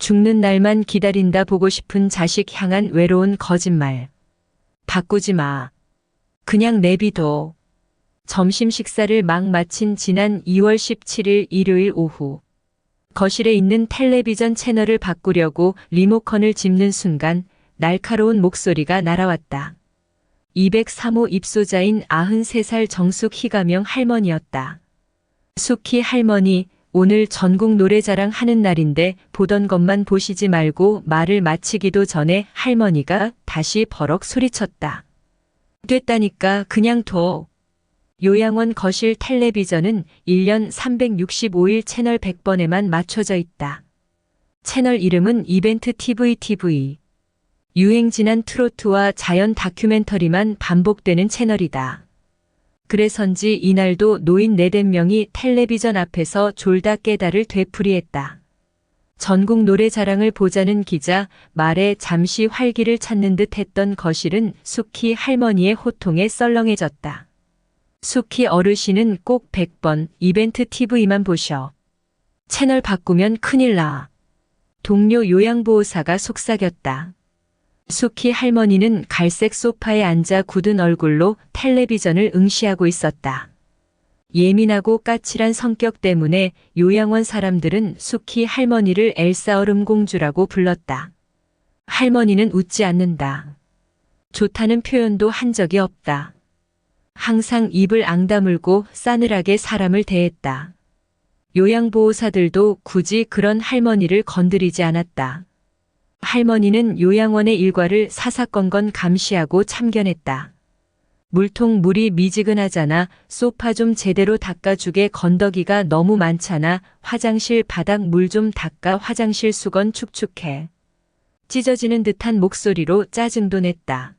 죽는 날만 기다린다 보고 싶은 자식 향한 외로운 거짓말. 바꾸지 마. 그냥 내비둬. 점심 식사를 막 마친 지난 2월 17일 일요일 오후. 거실에 있는 텔레비전 채널을 바꾸려고 리모컨을 짚는 순간 날카로운 목소리가 날아왔다. 203호 입소자인 93살 정숙 희가명 할머니였다. 숙희 할머니, 오늘 전국 노래자랑 하는 날인데 보던 것만 보시지 말고 말을 마치기도 전에 할머니가 다시 버럭 소리쳤다. 됐다니까 그냥 둬. 요양원 거실 텔레비전은 1년 365일 채널 100번에만 맞춰져 있다. 채널 이름은 이벤트 TV. 유행 지난 트로트와 자연 다큐멘터리만 반복되는 채널이다. 그래서인지 이날도 노인 4~5명이 텔레비전 앞에서 졸다 깨달을 되풀이했다. 전국 노래자랑을 보자는 기자, 말에 잠시 활기를 찾는 듯 했던 거실은 숙희 할머니의 호통에 썰렁해졌다. 숙희 어르신은 꼭 100번 이벤트 TV만 보셔. 채널 바꾸면 큰일 나. 동료 요양보호사가 속삭였다. 숙희 할머니는 갈색 소파에 앉아 굳은 얼굴로 텔레비전을 응시하고 있었다. 예민하고 까칠한 성격 때문에 요양원 사람들은 숙희 할머니를 엘사 얼음공주라고 불렀다. 할머니는 웃지 않는다. 좋다는 표현도 한 적이 없다. 항상 입을 앙다물고 싸늘하게 사람을 대했다. 요양보호사들도 굳이 그런 할머니를 건드리지 않았다. 할머니는 요양원의 일과를 사사건건 감시하고 참견했다. 물통 물이 미지근하잖아. 소파 좀 제대로 닦아주게. 건더기가 너무 많잖아. 화장실 바닥 물 좀 닦아. 화장실 수건 축축해. 찢어지는 듯한 목소리로 짜증도 냈다.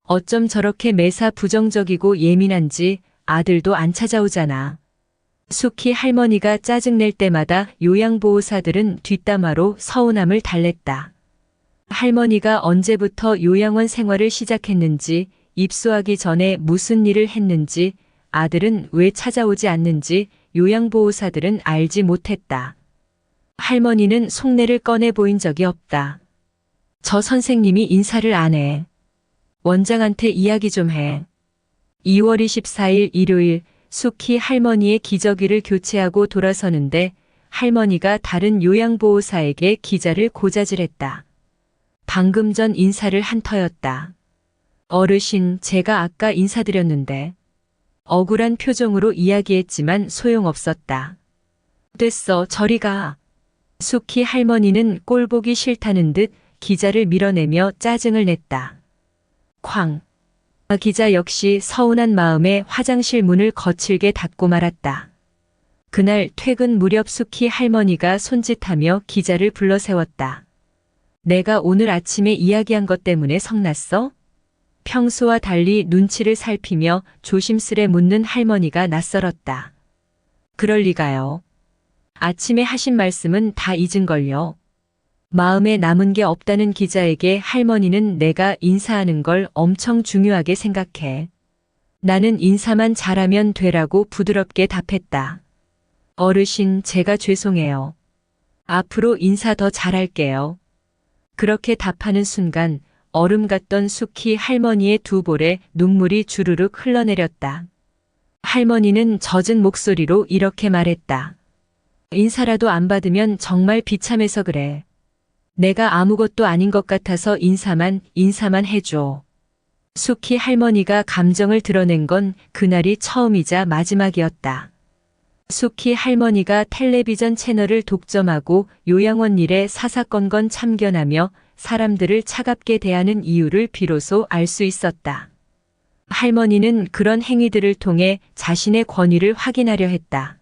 어쩜 저렇게 매사 부정적이고 예민한지. 아들도 안 찾아오잖아. 숙희 할머니가 짜증낼 때마다 요양보호사들은 뒷담화로 서운함을 달랬다. 할머니가 언제부터 요양원 생활을 시작했는지, 입소하기 전에 무슨 일을 했는지, 아들은 왜 찾아오지 않는지 요양보호사들은 알지 못했다. 할머니는 속내를 꺼내 보인 적이 없다. 저 선생님이 인사를 안 해. 원장한테 이야기 좀 해. 2월 24일 일요일 숙희 할머니의 기저귀를 교체하고 돌아서는데 할머니가 다른 요양보호사에게 기자를 고자질했다. 방금 전 인사를 한 터였다. 어르신, 제가 아까 인사드렸는데. 억울한 표정으로 이야기했지만 소용없었다. 됐어, 저리 가. 숙희 할머니는 꼴보기 싫다는 듯 기자를 밀어내며 짜증을 냈다. 쾅. 기자 역시 서운한 마음에 화장실 문을 거칠게 닫고 말았다. 그날 퇴근 무렵 숙희 할머니가 손짓하며 기자를 불러 세웠다. 내가 오늘 아침에 이야기한 것 때문에 성났어? 평소와 달리 눈치를 살피며 조심스레 묻는 할머니가 낯설었다. 그럴 리가요. 아침에 하신 말씀은 다 잊은걸요. 마음에 남은 게 없다는 기자에게 할머니는 내가 인사하는 걸 엄청 중요하게 생각해. 나는 인사만 잘하면 되라고 부드럽게 답했다. 어르신, 제가 죄송해요. 앞으로 인사 더 잘할게요. 그렇게 답하는 순간 얼음 같던 숙희 할머니의 두 볼에 눈물이 주르륵 흘러내렸다. 할머니는 젖은 목소리로 이렇게 말했다. 인사라도 안 받으면 정말 비참해서 그래. 내가 아무것도 아닌 것 같아서 인사만 해줘. 숙희 할머니가 감정을 드러낸 건 그날이 처음이자 마지막이었다. 숙희 할머니가 텔레비전 채널을 독점하고 요양원 일에 사사건건 참견하며 사람들을 차갑게 대하는 이유를 비로소 알 수 있었다. 할머니는 그런 행위들을 통해 자신의 권위를 확인하려 했다.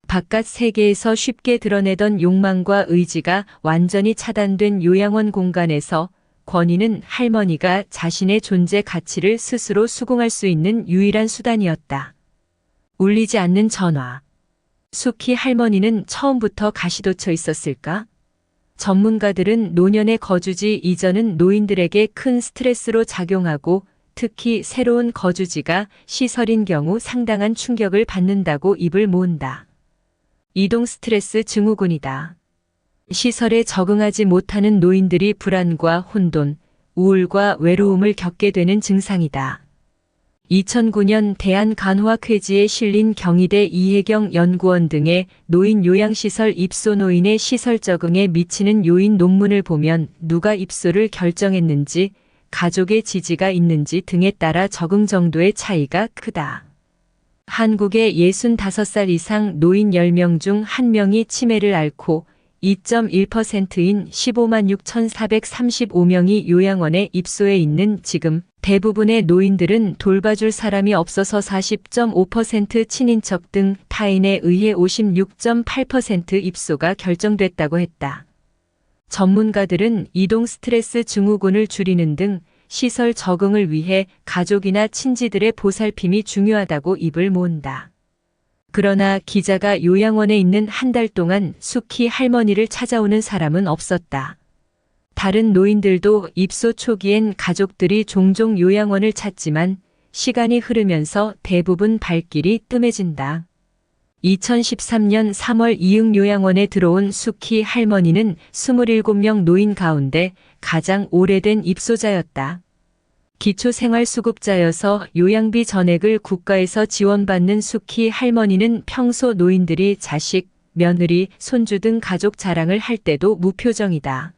바깥 세계에서 쉽게 드러내던 욕망과 의지가 완전히 차단된 요양원 공간에서 권위는 할머니가 자신의 존재 가치를 스스로 수긍할 수 있는 유일한 수단이었다. 울리지 않는 전화. 숙희 할머니는 처음부터 가시돋쳐 있었을까? 전문가들은 노년의 거주지 이전은 노인들에게 큰 스트레스로 작용하고 특히 새로운 거주지가 시설인 경우 상당한 충격을 받는다고 입을 모은다. 이동 스트레스 증후군이다. 시설에 적응하지 못하는 노인들이 불안과 혼돈, 우울과 외로움을 겪게 되는 증상이다. 2009년 대한간호학회지에 실린 경희대 이혜경 연구원 등의 노인 요양시설 입소 노인의 시설 적응에 미치는 요인 논문을 보면 누가 입소를 결정했는지, 가족의 지지가 있는지 등에 따라 적응 정도의 차이가 크다. 한국의 65살 이상 노인 10명 중 1명이 치매를 앓고 2.1%인 15만 6,435명이 요양원에 입소해 있는 지금 대부분의 노인들은 돌봐줄 사람이 없어서 40.5% 친인척 등 타인에 의해 56.8% 입소가 결정됐다고 했다. 전문가들은 이동 스트레스 증후군을 줄이는 등 시설 적응을 위해 가족이나 친지들의 보살핌이 중요하다고 입을 모은다. 그러나 기자가 요양원에 있는 한 달 동안 숙희 할머니를 찾아오는 사람은 없었다. 다른 노인들도 입소 초기엔 가족들이 종종 요양원을 찾지만 시간이 흐르면서 대부분 발길이 뜸해진다. 2013년 3월 이응 요양원에 들어온 숙희 할머니는 27명 노인 가운데 가장 오래된 입소자였다. 기초생활수급자여서 요양비 전액을 국가에서 지원받는 숙희 할머니는 평소 노인들이 자식, 며느리, 손주 등 가족 자랑을 할 때도 무표정이다.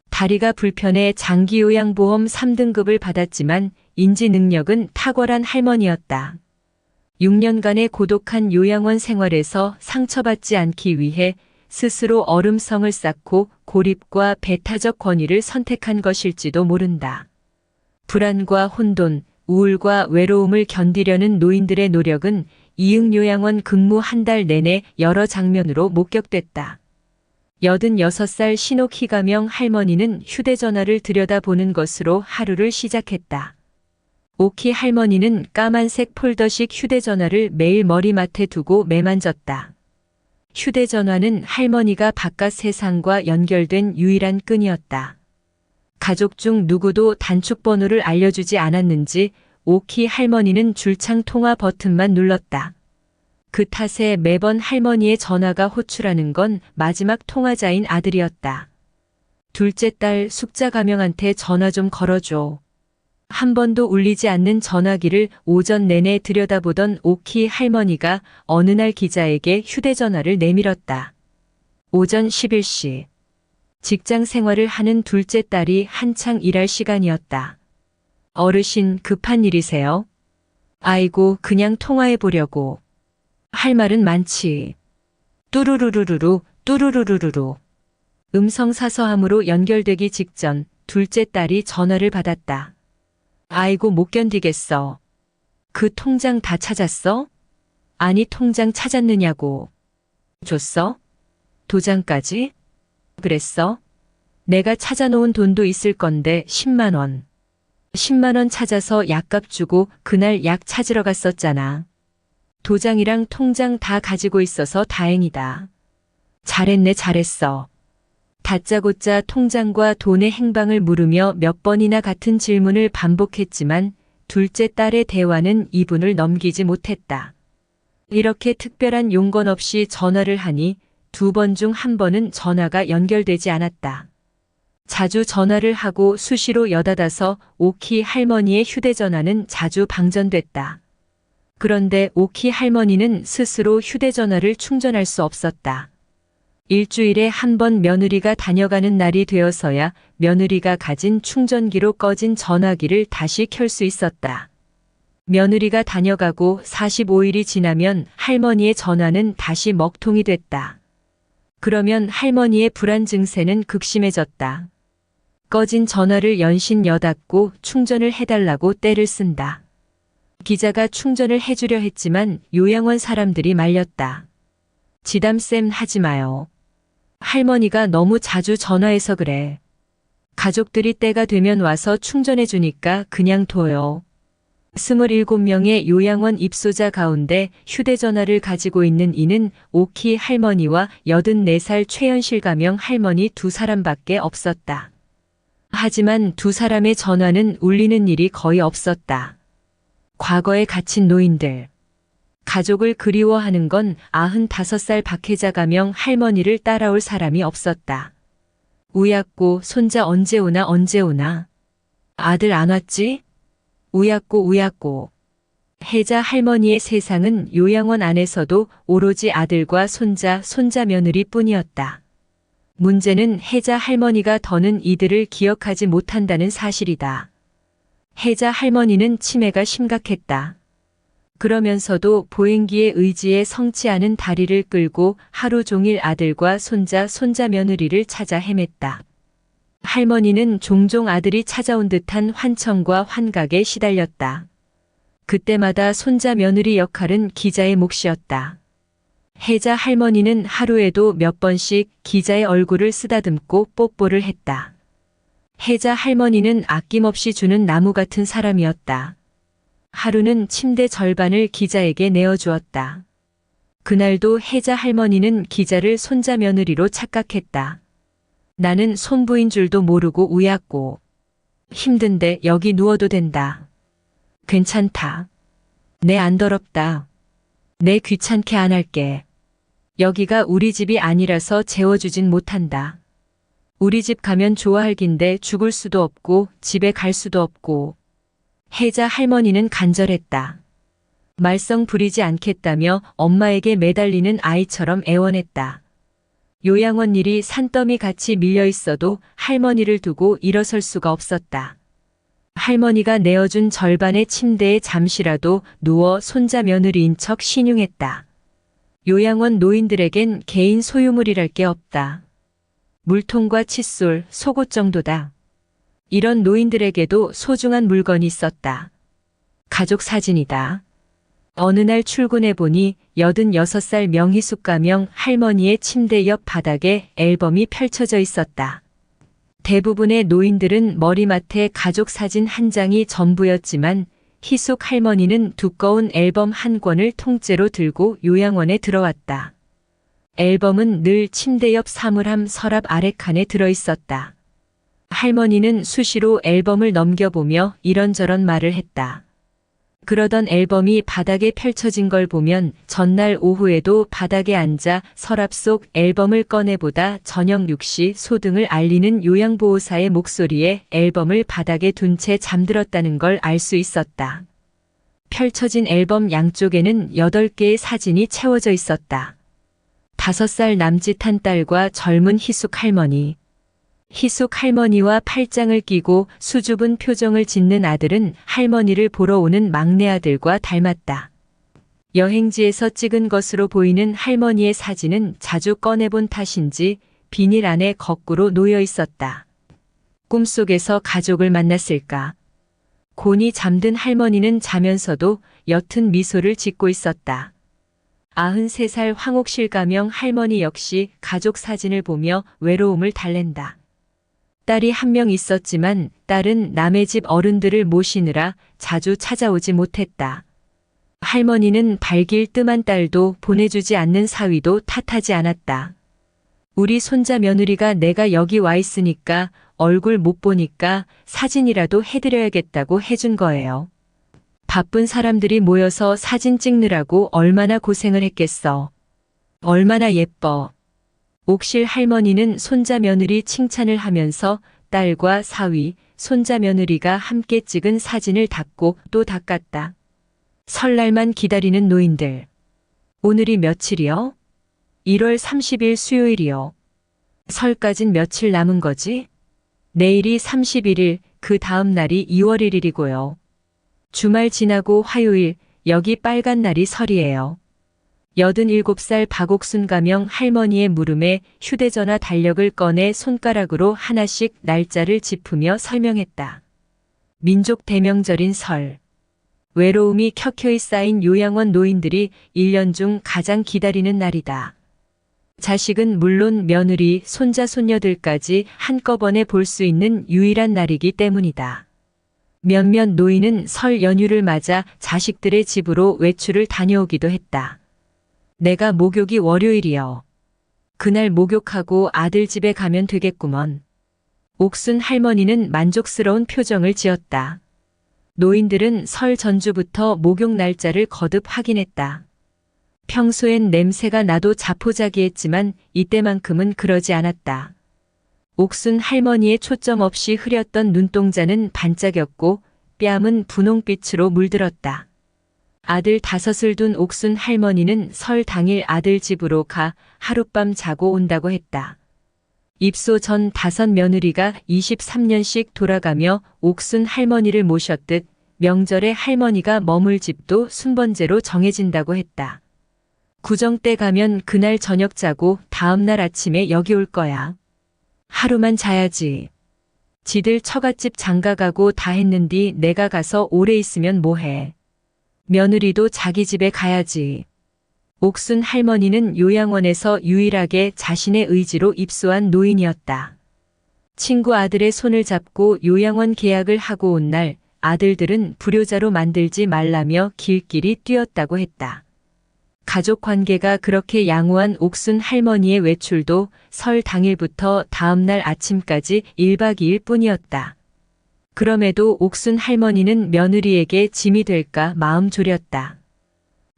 다리가 불편해 장기요양보험 3등급을 받았지만 인지 능력은 탁월한 할머니였다. 6년간의 고독한 요양원 생활에서 상처받지 않기 위해 스스로 얼음성을 쌓고 고립과 배타적 권위를 선택한 것일지도 모른다. 불안과 혼돈, 우울과 외로움을 견디려는 노인들의 노력은 이응 요양원 근무 한 달 내내 여러 장면으로 목격됐다. 86살 신옥희가명 할머니는 휴대전화를 들여다보는 것으로 하루를 시작했다. 오키 할머니는 까만색 폴더식 휴대전화를 매일 머리맡에 두고 매만졌다. 휴대전화는 할머니가 바깥 세상과 연결된 유일한 끈이었다. 가족 중 누구도 단축번호를 알려주지 않았는지 오키 할머니는 줄창 통화 버튼만 눌렀다. 그 탓에 매번 할머니의 전화가 호출하는 건 마지막 통화자인 아들이었다. 둘째 딸 숙자 가명한테 전화 좀 걸어줘. 한 번도 울리지 않는 전화기를 오전 내내 들여다보던 오키 할머니가 어느 날 기자에게 휴대전화를 내밀었다. 오전 11시. 직장 생활을 하는 둘째 딸이 한창 일할 시간이었다. 어르신 급한 일이세요? 아이고 그냥 통화해 보려고. 할 말은 많지. 뚜루루루루루 뚜루루루루루. 음성사서함으로 연결되기 직전 둘째 딸이 전화를 받았다. 아이고 못 견디겠어. 그 통장 다 찾았어? 아니 통장 찾았느냐고. 줬어? 도장까지? 그랬어? 내가 찾아놓은 돈도 있을 건데 10만 원. 10만 원 찾아서 약값 주고 그날 약 찾으러 갔었잖아. 도장이랑 통장 다 가지고 있어서 다행이다. 잘했네 잘했어. 다짜고짜 통장과 돈의 행방을 물으며 몇 번이나 같은 질문을 반복했지만 둘째 딸의 대화는 2분을 넘기지 못했다. 이렇게 특별한 용건 없이 전화를 하니 2번 중 1번은 전화가 연결되지 않았다. 자주 전화를 하고 수시로 여닫아서 오키 할머니의 휴대전화는 자주 방전됐다. 그런데 오키 할머니는 스스로 휴대전화를 충전할 수 없었다. 일주일에 한 번 며느리가 다녀가는 날이 되어서야 며느리가 가진 충전기로 꺼진 전화기를 다시 켤 수 있었다. 며느리가 다녀가고 45일이 지나면 할머니의 전화는 다시 먹통이 됐다. 그러면 할머니의 불안 증세는 극심해졌다. 꺼진 전화를 연신 여닫고 충전을 해달라고 떼를 쓴다. 기자가 충전을 해주려 했지만 요양원 사람들이 말렸다. 지담쌤 하지 마요. 할머니가 너무 자주 전화해서 그래. 가족들이 때가 되면 와서 충전해주니까 그냥 둬요. 27명의 요양원 입소자 가운데 휴대전화를 가지고 있는 이는 오키 할머니와 84살 최연실 가명 할머니 2사람밖에 없었다. 하지만 2사람의 전화는 울리는 일이 거의 없었다. 과거에 갇힌 노인들. 가족을 그리워하는 건 95살 박혜자 가명 할머니를 따라올 사람이 없었다. 우약고 손자 언제 오나 언제 오나. 아들 안 왔지? 우약고. 혜자 할머니의 세상은 요양원 안에서도 오로지 아들과 손자 며느리 뿐이었다. 문제는 혜자 할머니가 더는 이들을 기억하지 못한다는 사실이다. 혜자 할머니는 치매가 심각했다. 그러면서도 보행기에 의지해 성치 않은 다리를 끌고 하루 종일 아들과 손자 며느리를 찾아 헤맸다. 할머니는 종종 아들이 찾아온 듯한 환청과 환각에 시달렸다. 그때마다 손자 며느리 역할은 기자의 몫이었다. 혜자 할머니는 하루에도 몇 번씩 기자의 얼굴을 쓰다듬고 뽀뽀를 했다. 혜자 할머니는 아낌없이 주는 나무 같은 사람이었다. 하루는 침대 절반을 기자에게 내어주었다. 그날도 혜자 할머니는 기자를 손자 며느리로 착각했다. 나는 손부인 줄도 모르고 우약고. 힘든데 여기 누워도 된다. 괜찮다. 내 안 더럽다. 내 귀찮게 안 할게. 여기가 우리 집이 아니라서 재워주진 못한다. 우리 집 가면 좋아할 긴데 죽을 수도 없고 집에 갈 수도 없고. 혜자 할머니는 간절했다. 말썽 부리지 않겠다며 엄마에게 매달리는 아이처럼 애원했다. 요양원 일이 산더미 같이 밀려 있어도 할머니를 두고 일어설 수가 없었다. 할머니가 내어준 절반의 침대에 잠시라도 누워 손자 며느리인 척 신용했다. 요양원 노인들에겐 개인 소유물이랄 게 없다. 물통과 칫솔, 속옷 정도다. 이런 노인들에게도 소중한 물건이 있었다. 가족 사진이다. 어느 날 출근해 보니 86살 명희숙 가명 할머니의 침대 옆 바닥에 앨범이 펼쳐져 있었다. 대부분의 노인들은 머리맡에 가족 사진 한 장이 전부였지만 희숙 할머니는 두꺼운 앨범 한 권을 통째로 들고 요양원에 들어왔다. 앨범은 늘 침대 옆 사물함 서랍 아래칸에 들어있었다. 할머니는 수시로 앨범을 넘겨보며 이런저런 말을 했다. 그러던 앨범이 바닥에 펼쳐진 걸 보면 전날 오후에도 바닥에 앉아 서랍 속 앨범을 꺼내보다 저녁 6시 소등을 알리는 요양보호사의 목소리에 앨범을 바닥에 둔 채 잠들었다는 걸 알 수 있었다. 펼쳐진 앨범 양쪽에는 8개의 사진이 채워져 있었다. 5살 남짓한 딸과 젊은 희숙 할머니. 희숙 할머니와 팔짱을 끼고 수줍은 표정을 짓는 아들은 할머니를 보러 오는 막내 아들과 닮았다. 여행지에서 찍은 것으로 보이는 할머니의 사진은 자주 꺼내본 탓인지 비닐 안에 거꾸로 놓여 있었다. 꿈속에서 가족을 만났을까? 곤히 잠든 할머니는 자면서도 옅은 미소를 짓고 있었다. 93살 황옥실 가명 할머니 역시 가족 사진을 보며 외로움을 달랜다. 딸이 한 명 있었지만 딸은 남의 집 어른들을 모시느라 자주 찾아오지 못했다. 할머니는 발길 뜸한 딸도 보내주지 않는 사위도 탓하지 않았다. 우리 손자 며느리가 내가 여기 와 있으니까 얼굴 못 보니까 사진이라도 해드려야겠다고 해준 거예요. 바쁜 사람들이 모여서 사진 찍느라고 얼마나 고생을 했겠어. 얼마나 예뻐. 옥실 할머니는 손자 며느리 칭찬을 하면서 딸과 사위, 손자 며느리가 함께 찍은 사진을 닦고 또 닦았다. 설날만 기다리는 노인들. 오늘이 며칠이요? 1월 30일 수요일이요. 설까진 며칠 남은 거지? 내일이 31일, 그 다음 날이 2월 1일이고요. 주말 지나고 화요일, 여기 빨간 날이 설이에요. 87살 박옥순 가명 할머니의 물음에 휴대전화 달력을 꺼내 손가락으로 하나씩 날짜를 짚으며 설명했다. 민족 대명절인 설. 외로움이 켜켜이 쌓인 요양원 노인들이 1년 중 가장 기다리는 날이다. 자식은 물론 며느리, 손자, 손녀들까지 한꺼번에 볼 수 있는 유일한 날이기 때문이다. 몇몇 노인은 설 연휴를 맞아 자식들의 집으로 외출을 다녀오기도 했다. 내가 목욕이 월요일이요. 그날 목욕하고 아들 집에 가면 되겠구먼. 옥순 할머니는 만족스러운 표정을 지었다. 노인들은 설 전주부터 목욕 날짜를 거듭 확인했다. 평소엔 냄새가 나도 자포자기했지만 이때만큼은 그러지 않았다. 옥순 할머니의 초점 없이 흐렸던 눈동자는 반짝였고 뺨은 분홍빛으로 물들었다. 아들 5을 둔 옥순 할머니는 설 당일 아들 집으로 가 하룻밤 자고 온다고 했다. 입소 전 5 며느리가 23년씩 돌아가며 옥순 할머니를 모셨듯 명절에 할머니가 머물 집도 순번제로 정해진다고 했다. 구정 때 가면 그날 저녁 자고 다음날 아침에 여기 올 거야. 하루만 자야지. 지들 처갓집 장가가고 다 했는디 내가 가서 오래 있으면 뭐해. 며느리도 자기 집에 가야지. 옥순 할머니는 요양원에서 유일하게 자신의 의지로 입소한 노인이었다. 친구 아들의 손을 잡고 요양원 계약을 하고 온 날 아들들은 불효자로 만들지 말라며 길길이 뛰었다고 했다. 가족 관계가 그렇게 양호한 옥순 할머니의 외출도 설 당일부터 다음날 아침까지 1박 2일 뿐이었다. 그럼에도 옥순 할머니는 며느리에게 짐이 될까 마음 졸였다.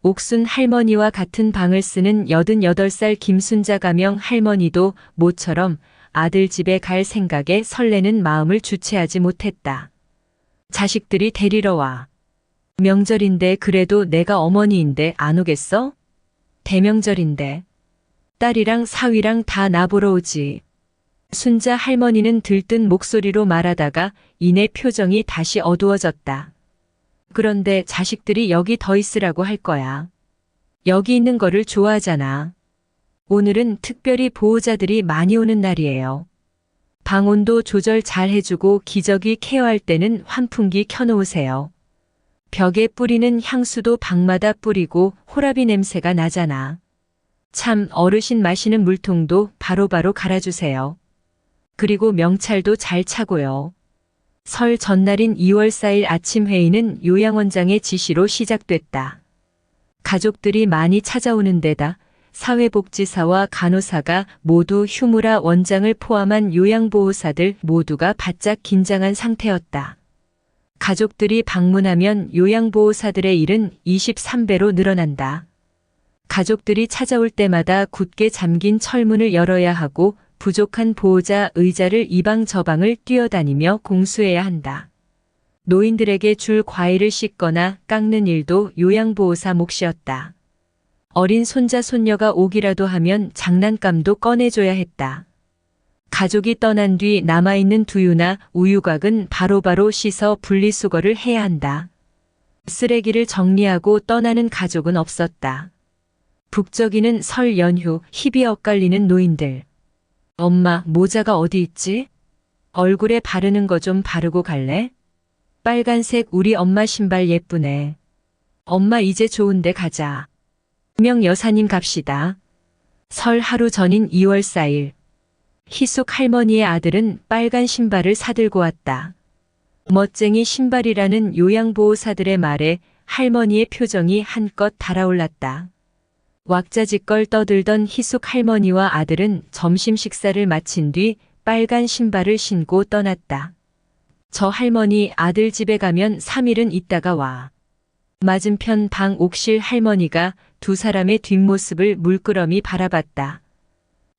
옥순 할머니와 같은 방을 쓰는 88살 김순자 가명 할머니도 모처럼 아들 집에 갈 생각에 설레는 마음을 주체하지 못했다. 자식들이 데리러 와. 명절인데 그래도 내가 어머니인데 안 오겠어? 대명절인데. 딸이랑 사위랑 다 나보러 오지. 순자 할머니는 들뜬 목소리로 말하다가 이내 표정이 다시 어두워졌다. 그런데 자식들이 여기 더 있으라고 할 거야. 여기 있는 거를 좋아하잖아. 오늘은 특별히 보호자들이 많이 오는 날이에요. 방 온도 조절 잘 해주고 기저귀 케어할 때는 환풍기 켜놓으세요. 벽에 뿌리는 향수도 방마다 뿌리고 호라비 냄새가 나잖아. 참 어르신 마시는 물통도 바로바로 갈아주세요. 그리고 명찰도 잘 차고요. 설 전날인 2월 4일 아침 회의는 요양원장의 지시로 시작됐다. 가족들이 많이 찾아오는 데다 사회복지사와 간호사가 모두 휴무라 원장을 포함한 요양보호사들 모두가 바짝 긴장한 상태였다. 가족들이 방문하면 요양보호사들의 일은 23배로 늘어난다. 가족들이 찾아올 때마다 굳게 잠긴 철문을 열어야 하고 부족한 보호자 의자를 이 방 저 방을 뛰어다니며 공수해야 한다. 노인들에게 줄 과일을 씻거나 깎는 일도 요양보호사 몫이었다. 어린 손자 손녀가 오기라도 하면 장난감도 꺼내줘야 했다. 가족이 떠난 뒤 남아있는 두유나 우유곽은 바로바로 씻어 분리수거를 해야 한다. 쓰레기를 정리하고 떠나는 가족은 없었다. 북적이는 설 연휴 희비 엇갈리는 노인들. 엄마, 모자가 어디 있지? 얼굴에 바르는 거 좀 바르고 갈래? 빨간색 우리 엄마 신발 예쁘네. 엄마 이제 좋은데 가자. 명 여사님 갑시다. 설 하루 전인 2월 4일. 희숙 할머니의 아들은 빨간 신발을 사들고 왔다. 멋쟁이 신발이라는 요양보호사들의 말에 할머니의 표정이 한껏 달아올랐다. 왁자지껄 떠들던 희숙 할머니와 아들은 점심 식사를 마친 뒤 빨간 신발을 신고 떠났다. 저 할머니 아들 집에 가면 3일은 있다가 와. 맞은편 방 옥실 할머니가 두 사람의 뒷모습을 물끄러미 바라봤다.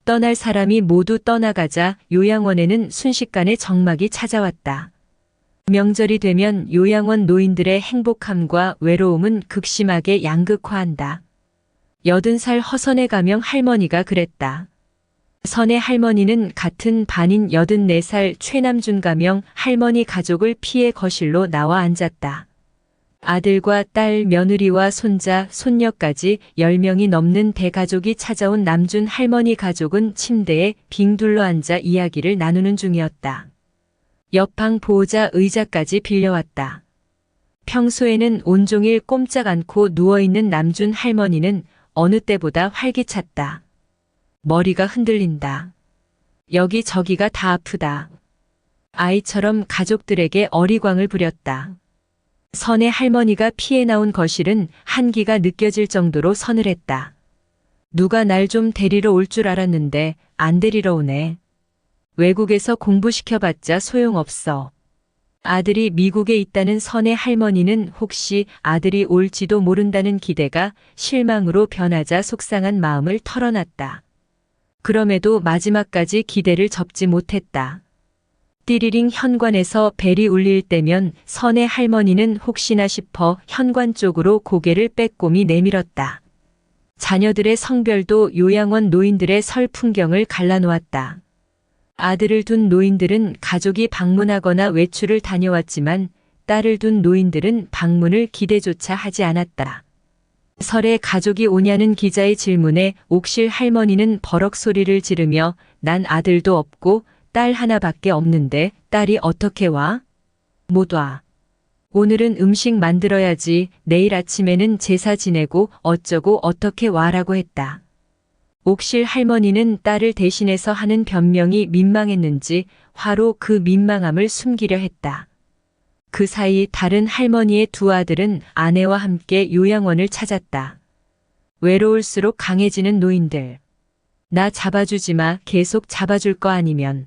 떠날 사람이 모두 떠나가자 요양원에는 순식간에 정막이 찾아왔다. 명절이 되면 요양원 노인들의 행복함과 외로움은 극심하게 양극화한다. 80살 허선의 가명 할머니가 그랬다. 선의 할머니는 같은 반인 84살 최남준 가명 할머니 가족을 피해 거실로 나와 앉았다. 아들과 딸, 며느리와 손자, 손녀까지 10명이 넘는 대가족이 찾아온 남준 할머니 가족은 침대에 빙 둘러앉아 이야기를 나누는 중이었다. 옆방 보호자 의자까지 빌려왔다. 평소에는 온종일 꼼짝 않고 누워있는 남준 할머니는 어느 때보다 활기찼다. 머리가 흔들린다. 여기저기가 다 아프다. 아이처럼 가족들에게 어리광을 부렸다. 선의 할머니가 피해 나온 거실은 한기가 느껴질 정도로 서늘했다. 누가 날 좀 데리러 올 줄 알았는데 안 데리러 오네. 외국에서 공부시켜봤자 소용없어. 아들이 미국에 있다는 선의 할머니는 혹시 아들이 올지도 모른다는 기대가 실망으로 변하자 속상한 마음을 털어놨다. 그럼에도 마지막까지 기대를 접지 못했다. 띠리링 현관에서 벨이 울릴 때면 선의 할머니는 혹시나 싶어 현관 쪽으로 고개를 빼꼼히 내밀었다. 자녀들의 성별도 요양원 노인들의 설 풍경을 갈라놓았다. 아들을 둔 노인들은 가족이 방문하거나 외출을 다녀왔지만 딸을 둔 노인들은 방문을 기대조차 하지 않았다. 설에 가족이 오냐는 기자의 질문에 옥실 할머니는 버럭 소리를 지르며 난 아들도 없고 딸 하나밖에 없는데 딸이 어떻게 와? 못 와. 오늘은 음식 만들어야지. 내일 아침에는 제사 지내고 어쩌고 어떻게 와라고 했다. 옥실 할머니는 딸을 대신해서 하는 변명이 민망했는지 화로 그 민망함을 숨기려 했다. 그 사이 다른 할머니의 두 아들은 아내와 함께 요양원을 찾았다. 외로울수록 강해지는 노인들. 나 잡아주지 마. 계속 잡아줄 거 아니면.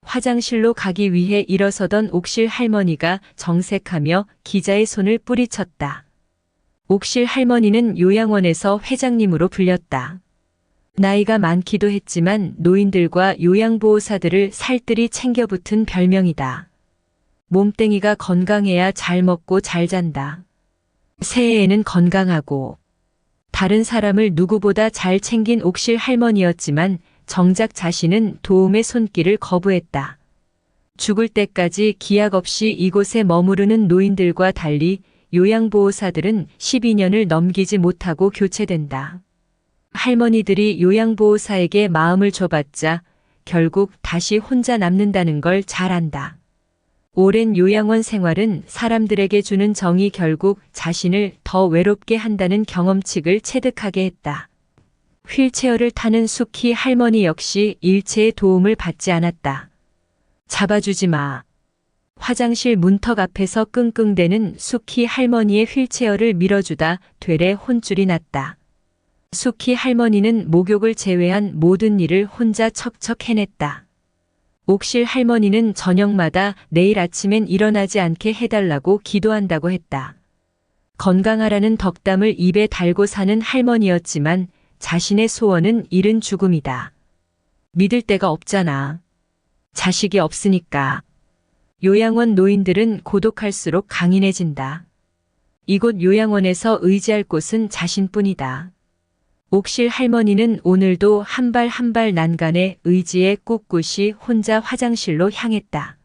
화장실로 가기 위해 일어서던 옥실 할머니가 정색하며 기자의 손을 뿌리쳤다. 옥실 할머니는 요양원에서 회장님으로 불렸다. 나이가 많기도 했지만 노인들과 요양보호사들을 살뜰히 챙겨붙은 별명이다. 몸뚱이가 건강해야 잘 먹고 잘 잔다. 새해에는 건강하고 다른 사람을 누구보다 잘 챙긴 옥실 할머니였지만 정작 자신은 도움의 손길을 거부했다. 죽을 때까지 기약 없이 이곳에 머무르는 노인들과 달리 요양보호사들은 12년을 넘기지 못하고 교체된다. 할머니들이 요양보호사에게 마음을 줘봤자 결국 다시 혼자 남는다는 걸 잘 안다. 오랜 요양원 생활은 사람들에게 주는 정이 결국 자신을 더 외롭게 한다는 경험칙을 체득하게 했다. 휠체어를 타는 수키 할머니 역시 일체의 도움을 받지 않았다. 잡아주지 마. 화장실 문턱 앞에서 끙끙대는 수키 할머니의 휠체어를 밀어주다 되레 혼쭐이 났다. 수키 할머니는 목욕을 제외한 모든 일을 혼자 척척 해냈다. 옥실 할머니는 저녁마다 내일 아침엔 일어나지 않게 해달라고 기도한다고 했다. 건강하라는 덕담을 입에 달고 사는 할머니였지만 자신의 소원은 이른 죽음이다. 믿을 데가 없잖아. 자식이 없으니까. 요양원 노인들은 고독할수록 강인해진다. 이곳 요양원에서 의지할 곳은 자신뿐이다. 옥실 할머니는 오늘도 한 발 한 발 난간에 의지의 꿋꿋이 혼자 화장실로 향했다.